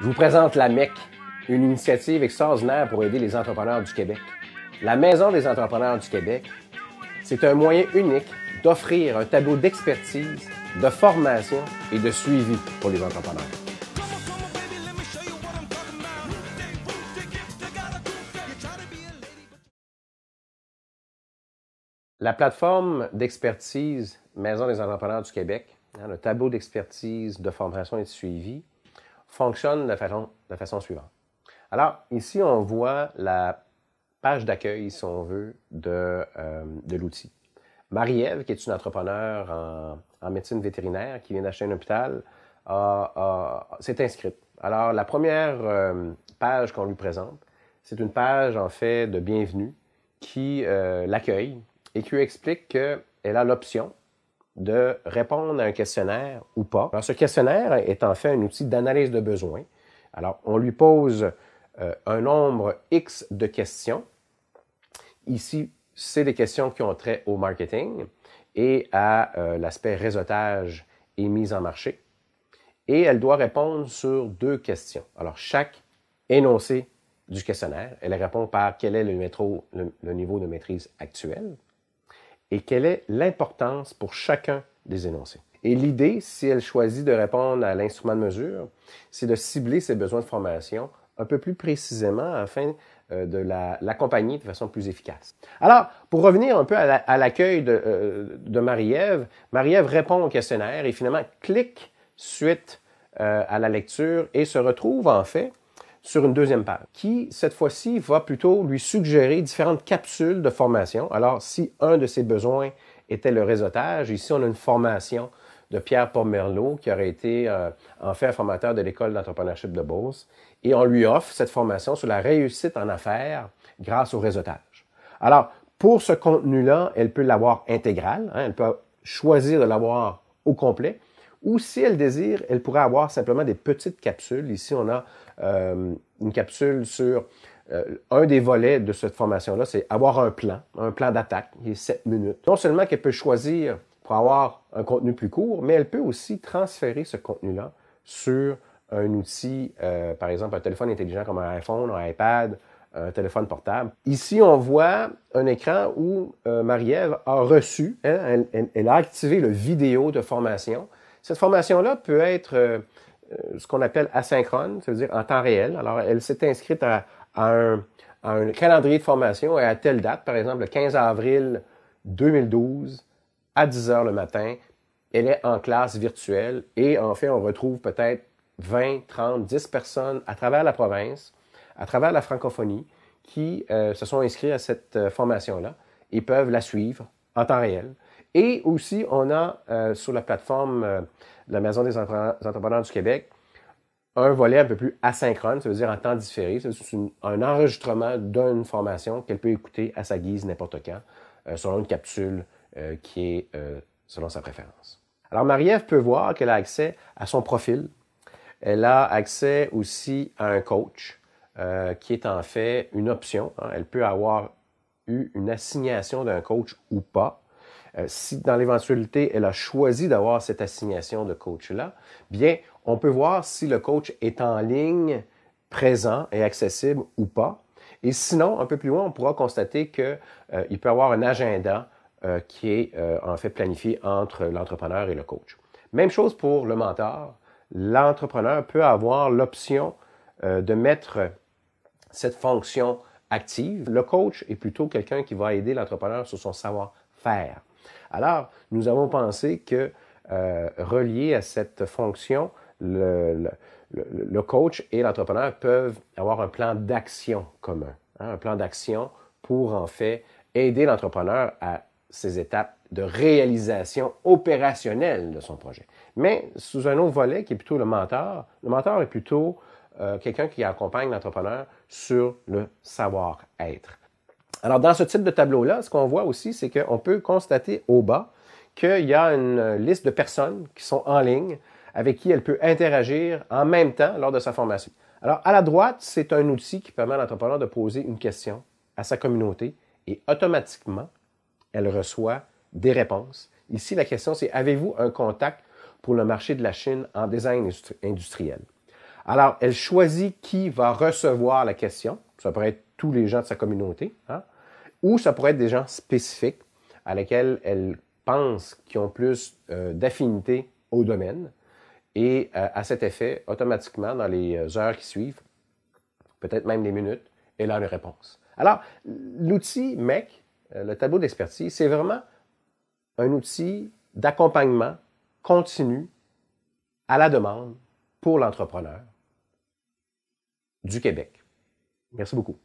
Je vous présente la MEC, une initiative extraordinaire pour aider les entrepreneurs du Québec. La Maison des entrepreneurs du Québec, c'est un moyen unique d'offrir un tableau d'expertise, de formation et de suivi pour les entrepreneurs. La plateforme d'expertise Maison des entrepreneurs du Québec, le tableau d'expertise, de formation et de suivi, fonctionne de façon suivante. Alors, ici, on voit la page d'accueil, si on veut, de l'outil. Marie-Ève, qui est une entrepreneure en médecine vétérinaire, qui vient d'acheter un hôpital, s'est inscrite. Alors, la première page qu'on lui présente, c'est une page, en fait, de bienvenue qui l'accueille et qui lui explique qu'elle a l'option de répondre à un questionnaire ou pas. Alors, ce questionnaire est en fait un outil d'analyse de besoins. Alors, on lui pose un nombre X de questions. Ici, c'est des questions qui ont trait au marketing et à l'aspect réseautage et mise en marché. Et elle doit répondre sur 2 questions. Alors, chaque énoncé du questionnaire, elle répond par quel est le niveau de maîtrise actuel et quelle est l'importance pour chacun des énoncés. Et l'idée, si elle choisit de répondre à l'instrument de mesure, c'est de cibler ses besoins de formation un peu plus précisément afin de l'accompagner de façon plus efficace. Alors, pour revenir un peu à l'accueil de Marie-Ève, Marie-Ève répond au questionnaire et finalement clique suite à la lecture et se retrouve en fait sur une deuxième page qui, cette fois-ci, va plutôt lui suggérer différentes capsules de formation. Alors, si un de ses besoins était le réseautage, ici, on a une formation de Pierre Pomerleau, qui aurait été en fait un formateur de l'École d'entrepreneurship de Beauce, et on lui offre cette formation sur la réussite en affaires grâce au réseautage. Alors, pour ce contenu-là, elle peut l'avoir intégral, elle peut choisir de l'avoir au complet, ou si elle désire, elle pourrait avoir simplement des petites capsules. Ici, on a une capsule sur un des volets de cette formation-là, c'est avoir un plan d'attaque, qui est 7 minutes. Non seulement qu'elle peut choisir pour avoir un contenu plus court, mais elle peut aussi transférer ce contenu-là sur un outil, par exemple un téléphone intelligent comme un iPhone, un iPad, un téléphone portable. Ici, on voit un écran où Marie-Ève a reçu, elle a activé le vidéo de formation. Cette formation-là peut être ce qu'on appelle asynchrone, ça veut dire en temps réel. Alors, elle s'est inscrite à un calendrier de formation et à telle date, par exemple le 15 avril 2012, à 10 heures le matin, elle est en classe virtuelle et en fait, on retrouve peut-être 20, 30, 10 personnes à travers la province, à travers la francophonie, qui se sont inscrits à cette formation-là et peuvent la suivre en temps réel. Et aussi, on a sur la plateforme de la Maison des entrepreneurs du Québec un volet un peu plus asynchrone, ça veut dire en temps différé. C'est un enregistrement d'une formation qu'elle peut écouter à sa guise n'importe quand, selon une capsule qui est selon sa préférence. Alors, Marie-Ève peut voir qu'elle a accès à son profil. Elle a accès aussi à un coach, qui est en fait une option. Elle peut avoir eu une assignation d'un coach ou pas. Si dans l'éventualité, elle a choisi d'avoir cette assignation de coach-là, bien, on peut voir si le coach est en ligne, présent et accessible ou pas. Et sinon, un peu plus loin, on pourra constater qu'il peut avoir un agenda qui est en fait planifié entre l'entrepreneur et le coach. Même chose pour le mentor. L'entrepreneur peut avoir l'option de mettre cette fonction active. Le coach est plutôt quelqu'un qui va aider l'entrepreneur sur son savoir-faire. Alors, nous avons pensé que relié à cette fonction, le coach et l'entrepreneur peuvent avoir un plan d'action commun, un plan d'action pour en fait aider l'entrepreneur à ces étapes de réalisation opérationnelle de son projet. Mais sous un autre volet qui est plutôt le mentor est plutôt quelqu'un qui accompagne l'entrepreneur sur le savoir-être. Alors, dans ce type de tableau-là, ce qu'on voit aussi, c'est qu'on peut constater au bas qu'il y a une liste de personnes qui sont en ligne avec qui elle peut interagir en même temps lors de sa formation. Alors, à la droite, c'est un outil qui permet à l'entrepreneur de poser une question à sa communauté et automatiquement, elle reçoit des réponses. Ici, la question, c'est « Avez-vous un contact pour le marché de la Chine en design industriel? » Alors, elle choisit qui va recevoir la question. Ça pourrait être tous les gens de sa communauté, hein, ou ça pourrait être des gens spécifiques à lesquels elle pense qu'ils ont plus d'affinité au domaine. Et à cet effet, automatiquement, dans les heures qui suivent, peut-être même les minutes, elle a une réponse. Alors, l'outil MEC, le tableau d'expertise, c'est vraiment un outil d'accompagnement continu à la demande pour l'entrepreneur du Québec. Merci beaucoup.